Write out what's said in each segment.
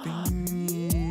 Fiending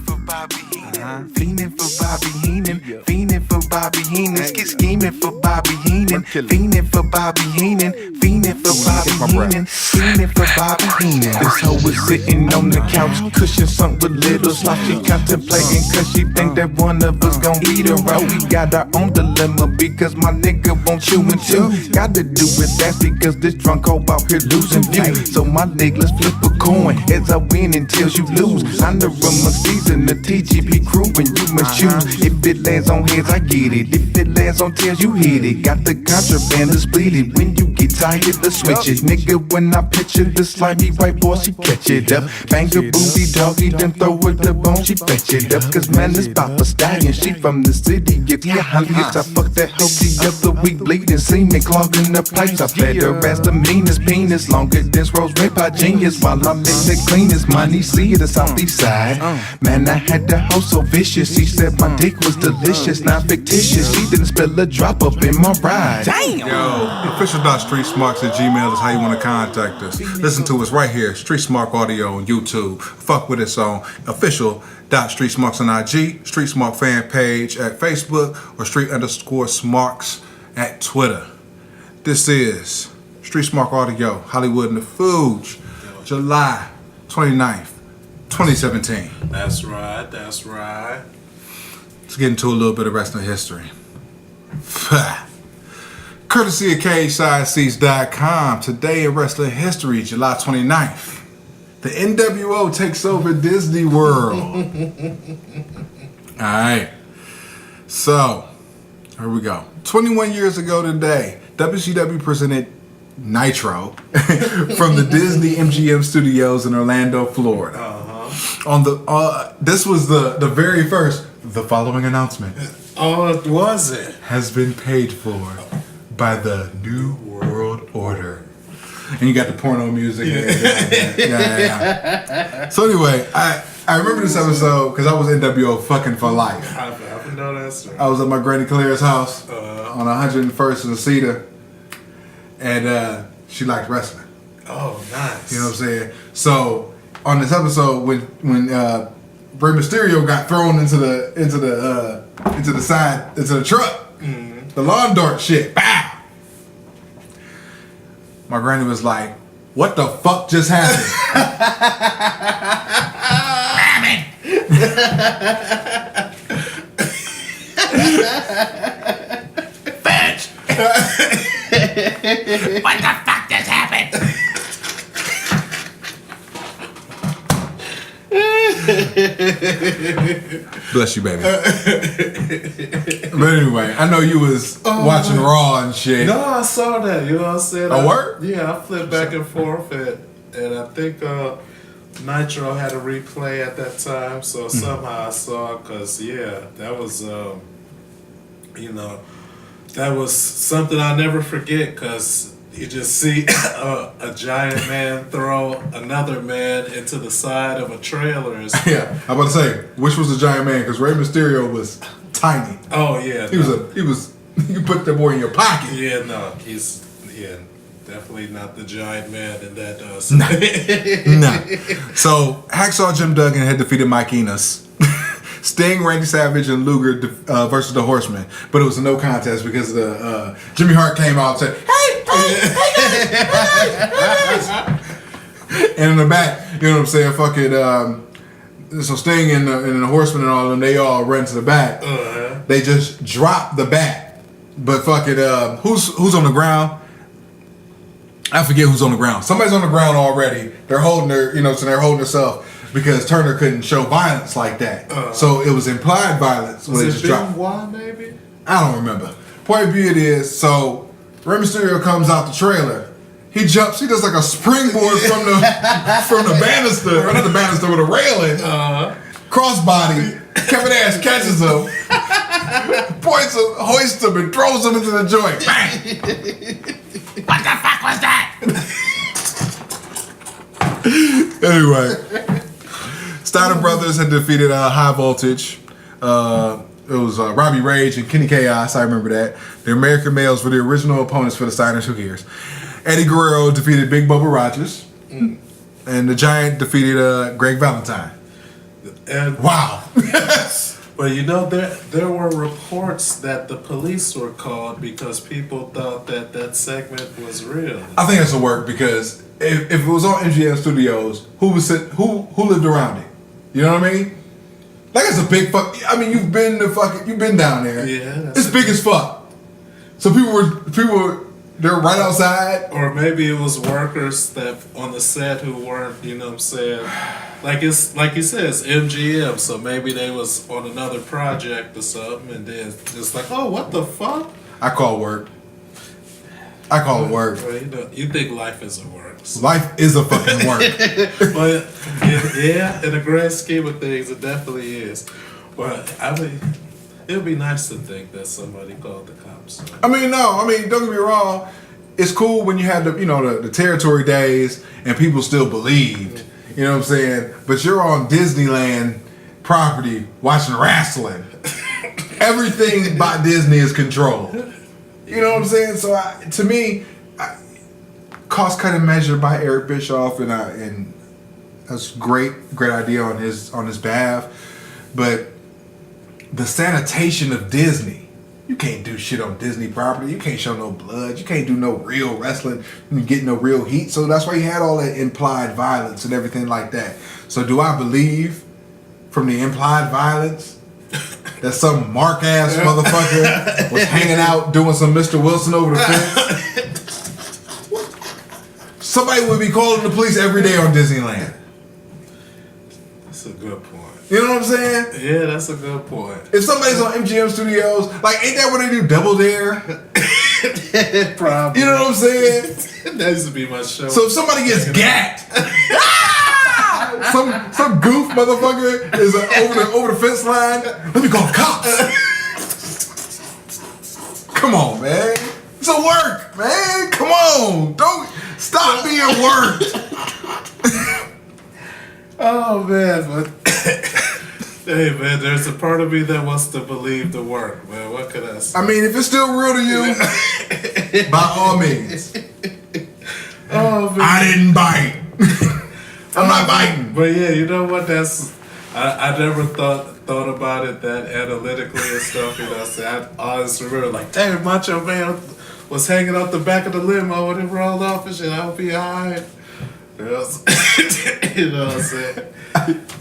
for Bobby Heenan. Fiending for Bobby Heenan. Fiending for Bobby Heenan. Scheming for Bobby Heenan. Fiending for Bobby Heenan. Fiending for Bobby Heenan. Fiending for Bobby Heenan. This hoe was sitting on the couch, cushion sunk with little slots. She contemplating cause she think that one of us gon' eat her out. We got our own dilemma because my nigga won't chew and chew. Gotta do it fast because this drunk hoe out here losing view. So my nigga, let's flip a coin. As I win until you lose. I'm the rumor season, the TGP crew, and you must choose. If it lands on heads, I get it. If it lands on tails, you hit it. Got the contraband to split it. When you get tired, to switch it. Nigga, when I picture the slimy white boy, she catch it up. Bang a booty doggy, then throw her the bone, she fetch it up. Cause man, this Papa Stallion, she from the city. If you hungry, I fuck that hoe the other week, bleeding, semen clogging the pipes. I fed her ass the meanest penis, longer than Rose Red by Genius. While I'm in the cleanest, money see the southeast side. Man, I had the hoe so vicious. She said my dick was delicious, not fictitious. She didn't spill a drop up in my ride. Damn. Yo, official.streetsmarks@gmail is how you want to contact us. Listen to us right here, Street Smark Audio on YouTube. Fuck with us on official.streetsmarks on IG, Street Smark fan page at Facebook, or street_smarks at Twitter. This is Street Smark Audio, Hollywood and the Fooge, July 29th, 2017. That's right, that's right. Let's get into a little bit of wrestling history. Courtesy of CageSideSeats.com. Today in wrestling history, July 29th, the NWO takes over Disney World. Alright, so here we go. 21 years ago today, WCW presented Nitro from the Disney MGM Studios in Orlando, Florida. On the this was the very first. The following announcement. Oh, was it? Has been paid for by the New World Order. And you got the porno music. Yeah. So anyway, I remember this episode because I was NWO fucking for life. I know that's right. I was at my Granny Claire's house on 101st and Cedar, and she liked wrestling. Oh, nice. You know what I'm saying? So on this episode, when Rey Mysterio got thrown into the truck, the lawn dart shit. Bow! My granny was like, "What the fuck just happened?" Bitch! What the fuck just happened? Bless you, baby. But anyway, I know you was watching Raw and shit. No, I saw that. You know what I'm saying? A word? Yeah, I flipped back and forth, and I think Nitro had a replay at that time, so somehow I saw it, because, yeah, that was, that was something I'll never forget, because you just see a giant man throw another man into the side of a trailer. Yeah, I'm about to say, which was the giant man? Because Rey Mysterio was tiny. Oh yeah, he was. You put that boy in your pocket. Yeah, no, he's definitely not the giant man in that. Nah. So Hacksaw Jim Duggan had defeated Mike Enos. Sting, Randy Savage, and Luger versus the Horsemen, but it was a no contest because the Jimmy Hart came out and said, "Hey guys!" And in the back, you know what I'm saying? Fucking so Sting and the Horsemen and all of them, they all ran to the back. They just dropped the bat, but fucking who's on the ground? I forget who's on the ground. Somebody's on the ground already. They're holding their, so they're holding themselves. Because Turner couldn't show violence like that. So it was implied violence when they just dropped. Why, maybe? I don't remember. Point of view it is, so Rey Mysterio comes out the trailer. He jumps, he does like a springboard from the banister, or not the banister, with a railing. Crossbody. Kevin Nash catches him, points him, hoists him, and throws him into the joint. Bang! What the fuck was that? Anyway. Steiner Brothers had defeated High Voltage. It was Robbie Rage and Kenny Chaos. I remember that. The American Males were the original opponents for the Steiners. Who cares? Eddie Guerrero defeated Big Bubba Rogers. And the Giant defeated Greg Valentine. And Wow. but you know, there were reports that the police were called because people thought that segment was real. I think it's a work because if it was on MGM Studios, who lived around it? You know what I mean? Like it's a big fuck. I mean, you've been down there. Yeah, it's big as fuck. So people were they're right outside. Or maybe it was workers that on the set who weren't, you know what I'm saying? Like you said, it's MGM, so maybe they was on another project or something, and then just like, oh, what the fuck? I call it work. Well, you think life is a work. So. Life is a fucking work. But in the grand scheme of things, it definitely is. But I mean, it would be nice to think that somebody called the cops. I mean, don't get me wrong. It's cool when you had the territory days and people still believed. You know what I'm saying? But you're on Disneyland property watching wrestling. Everything by Disney is controlled. You know what I'm saying? So to me, cost cutting measure by Eric Bischoff, and that's great idea on his behalf. But the sanitation of Disney, you can't do shit on Disney property. You can't show no blood. You can't do no real wrestling. You get no real heat. So that's why you had all that implied violence and everything like that. So do I believe from the implied violence that some mark ass motherfucker was hanging out doing some Mr. Wilson over the fence? Somebody would be calling the police every day on Disneyland. That's a good point. You know what I'm saying? Yeah, that's a good point. If somebody's on MGM Studios, like, ain't that what they do? Double Dare? Probably. You know what I'm saying? That used to be my show. So if somebody gets gacked, some goof motherfucker is over the fence line, let me call the cops. Come on, man. It's a work, man. Come on. Don't stop being worked. Oh man, but hey man, there's a part of me that wants to believe the work, man. What can I say? I mean, if it's still real to you, by all means. Oh man, I didn't bite. I'm not biting. But yeah, you know what? I never thought about it that analytically and stuff. You know, so I always remember like, damn, Macho Man was hanging out the back of the limo when it rolled off and shit. I'll be alright. You know what I'm saying?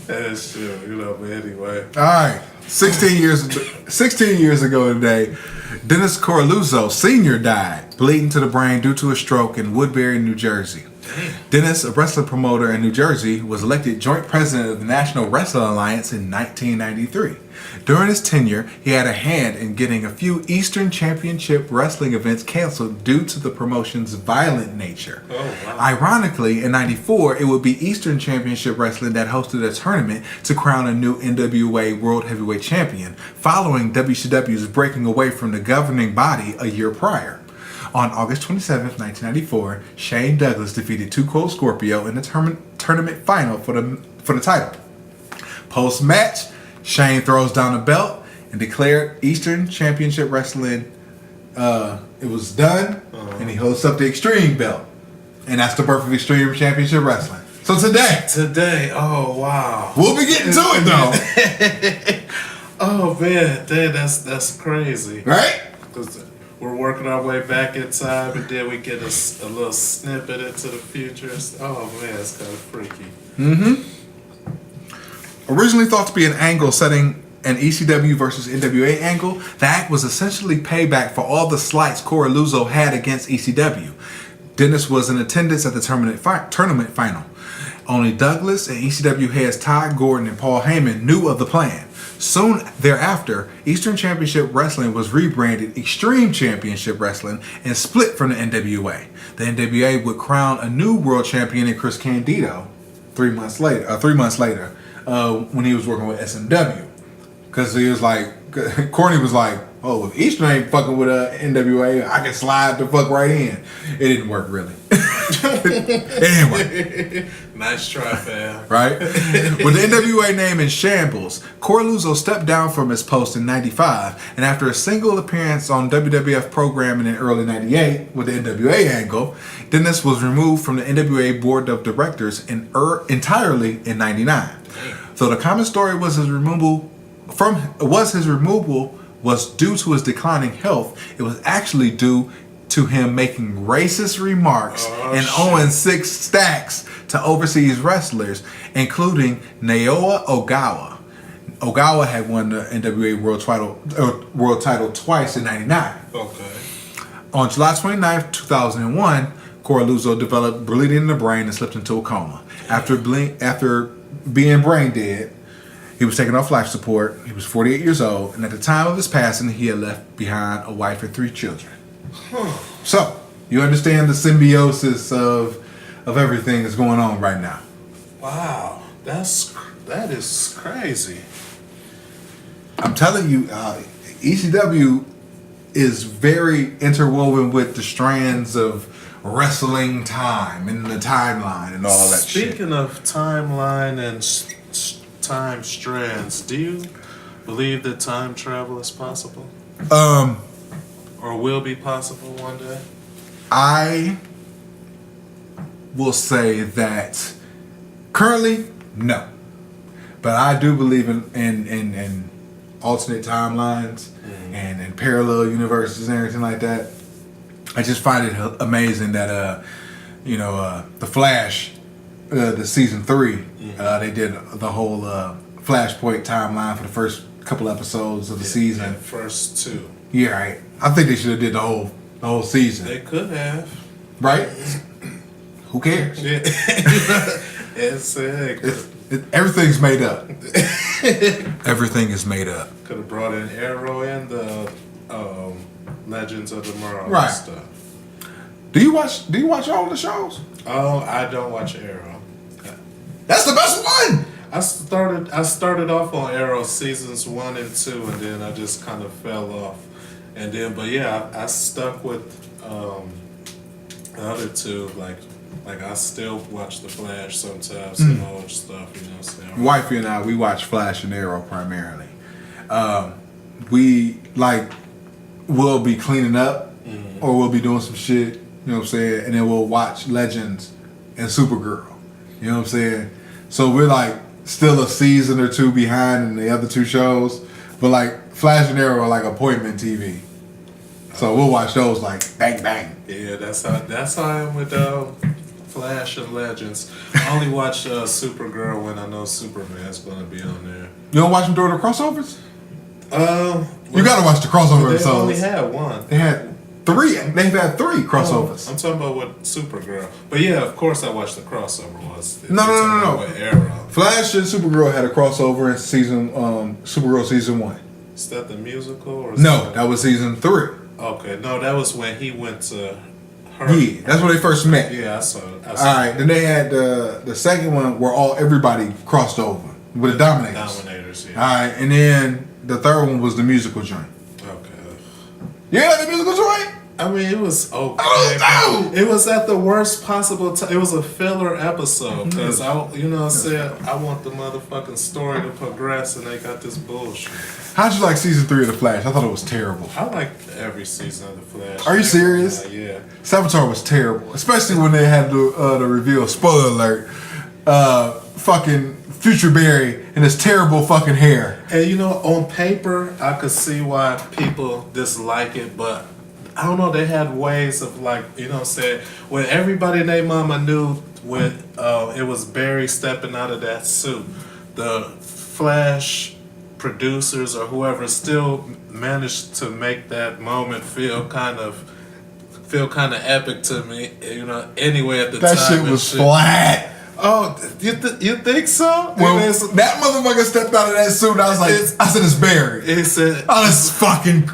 That's true, but anyway. Alright. 16 years ago today, Dennis Coralluzzo Sr. died, bleeding to the brain due to a stroke in Woodbury, New Jersey. Dennis, a wrestling promoter in New Jersey, was elected joint president of the National Wrestling Alliance in 1993. During his tenure, he had a hand in getting a few Eastern Championship wrestling events canceled due to the promotion's violent nature. Oh, wow. Ironically, in 94, it would be Eastern Championship Wrestling that hosted a tournament to crown a new NWA World Heavyweight Champion, following WCW's breaking away from the governing body a year prior. On August 27, 1994, Shane Douglas defeated Too Cold Scorpio in the tournament final for the title. Post-match, Shane throws down the belt and declared Eastern Championship Wrestling, it was done, and he holds up the Extreme belt. And that's the birth of Extreme Championship Wrestling. So today, oh wow. We'll be getting to it though. Oh man, that's crazy. Right? Because we're working our way back in time, and then we get a little snippet into the future. Oh man, it's kind of freaky. Originally thought to be an angle setting an ECW versus NWA angle, the act was essentially payback for all the slights Coralluzzo had against ECW. Dennis was in attendance at the tournament final. Only Douglas and ECW heads Todd Gordon and Paul Heyman knew of the plan. Soon thereafter, Eastern Championship Wrestling was rebranded Extreme Championship Wrestling and split from the NWA. The NWA would crown a new world champion in Chris Candido 3 months later, when he was working with SMW. Because he was like, Corny was like, oh, if Eastern ain't fucking with NWA, I can slide the fuck right in. It didn't work really. Anyway. Nice try, fam. Right? With the NWA name in shambles, Corluzzo stepped down from his post in 95, and after a single appearance on WWF programming in early 98 with the NWA angle, Dennis was removed from the NWA board of directors entirely in 99. So the common story was his removal was due to his declining health. It was actually due to him making racist remarks and owing 6 stacks to overseas wrestlers, including Naoya Ogawa. Ogawa had won the NWA world title twice in 99. Okay. On July 29th, 2001, Corluzzo developed bleeding in the brain and slipped into a coma. After being brain dead, he was taken off life support. He was 48 years old, and at the time of his passing, he had left behind a wife and 3 children. So, you understand the symbiosis of everything that's going on right now. Wow, that is crazy. I'm telling you, ECW is very interwoven with the strands of wrestling time and the timeline and all that shit. Speaking of timeline and time strands, do you believe that time travel is possible? Or will be possible one day? I will say that currently, no. But I do believe in alternate timelines and in parallel universes and everything like that. I just find it amazing that the Flash, the season 3, they did the whole Flashpoint timeline for the first couple episodes of the season. The first 2. Yeah, right. I think they should have did the whole season. They could have. Right? Who cares? Yeah. Everything's made up. Everything is made up. Could have brought in Arrow and the Legends of Tomorrow right. and stuff. Do you watch all of the shows? Oh, I don't watch Arrow. That's the best one. I started off on Arrow seasons 1 and 2, and then I just kind of fell off. And then, but yeah, I stuck with the other 2. Like I still watch The Flash sometimes, some old stuff, you know what I'm saying? Wifey and I, we watch Flash and Arrow primarily. We'll be cleaning up, or we'll be doing some shit, you know what I'm saying? And then we'll watch Legends and Supergirl, you know what I'm saying? So we're like still a season or 2 behind in the other 2 shows, but like Flash and Arrow are like appointment TV. So we'll watch those like bang bang. Yeah, that's how I am with Flash and Legends. I only watch Supergirl when I know Superman's gonna be on there. You don't watch them during the crossovers? You you gotta watch the crossover they episodes. only had 1. They had 3. They've had 3 crossovers. I'm talking about with Supergirl. But yeah, of course I watched the crossover ones. No. With Arrow. Flash and Supergirl had a crossover in Supergirl season 1. Is that the musical? Or No, that was season 3. Okay, no, that was when he went to her. Yeah, that's when they first met. Yeah, I saw it. All right, then they had the second one where everybody crossed over with the Dominators. Dominators, yeah. All right, and then the third one was the musical joint. Okay. Yeah, the musical joint. I mean, it was okay. Oh, no! It was at the worst possible time. It was a filler episode because I want the motherfucking story to progress, and they got this bullshit. How'd you like season 3 of The Flash? I thought it was terrible. I liked every season of The Flash. Are you serious? Yeah. Saboteur was terrible, especially when they had the reveal. Spoiler alert! Fucking Future Barry and his terrible fucking hair. And on paper, I could see why people dislike it, but I don't know. They had ways of when everybody and their mama knew when it was Barry stepping out of that suit, the Flash producers or whoever still managed to make that moment feel kind of epic to me. Anyway at the time. That shit was flat. Oh, you think so? Well, that motherfucker stepped out of that suit. I was like, I said, it's Barry. He said, oh, this is fucking,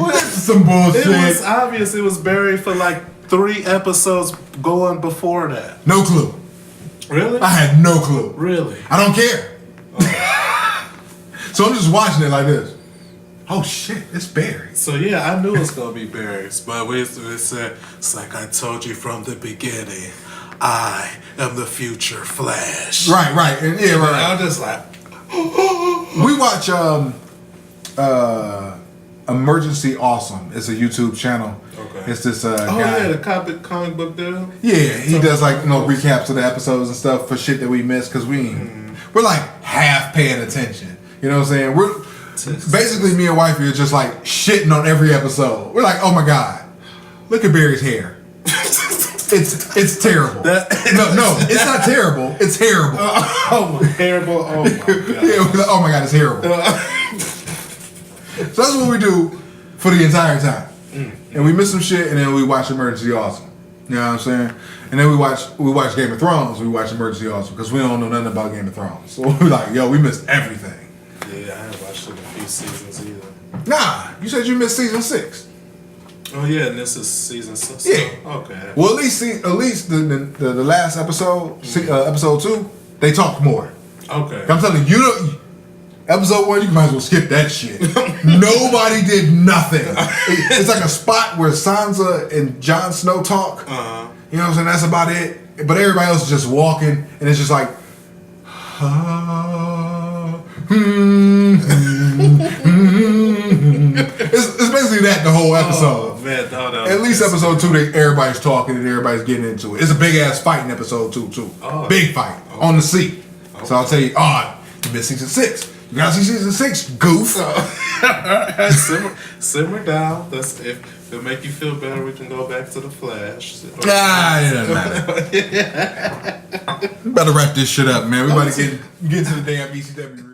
this is some bullshit. It was obvious it was Barry for like 3 episodes going before that. No clue. Really? I had no clue. Really? I don't care. So I'm just watching it like this. Oh shit, it's Barry. So yeah, I knew it was gonna be Barry's, but we said it's like I told you from the beginning. I am the future Flash. Right, and yeah, right. I was just like, we watch Emergency Awesome. It's a YouTube channel. Okay. It's this oh guy. yeah, the comic book dude. Yeah, he does like recaps of the episodes and stuff for shit that we missed because we're like half paying attention. You know what I'm saying? We're basically me and wifey are just like shitting on every episode. We're like, oh my god, look at Barry's hair. It's terrible. No, it's not terrible. It's terrible. Terrible. Oh my god. Yeah, oh my god, it's terrible. So that's what we do for the entire time. And we miss some shit, and then we watch Emergency Awesome. You know what I'm saying? And then we watch Game of Thrones. We watch Emergency Awesome because we don't know nothing about Game of Thrones. So we're like, yo, we missed everything. Yeah, I haven't watched it in a few seasons either. Nah, you said you missed season 6. Oh yeah, and this is season 6. Yeah. Okay. Well, at least the last episode, episode 2, they talk more. Okay. I'm telling you, episode 1, you might as well skip that shit. Nobody did nothing. It's like a spot where Sansa and Jon Snow talk. You know what I'm saying? That's about it. But everybody else is just walking, and it's just like, it's basically that the whole episode. Oh, man, At least episode 2, everybody's talking and everybody's getting into it. It's a big ass fight in episode 2 too. Oh. Big fight on the sea. So I'll tell you, you missed season 6. You gotta see season 6, goof. Simmer down. That's if it'll make you feel better. We can go back to the Flash. It doesn't matter. Better wrap this shit up, man. We about to get to the damn ECW.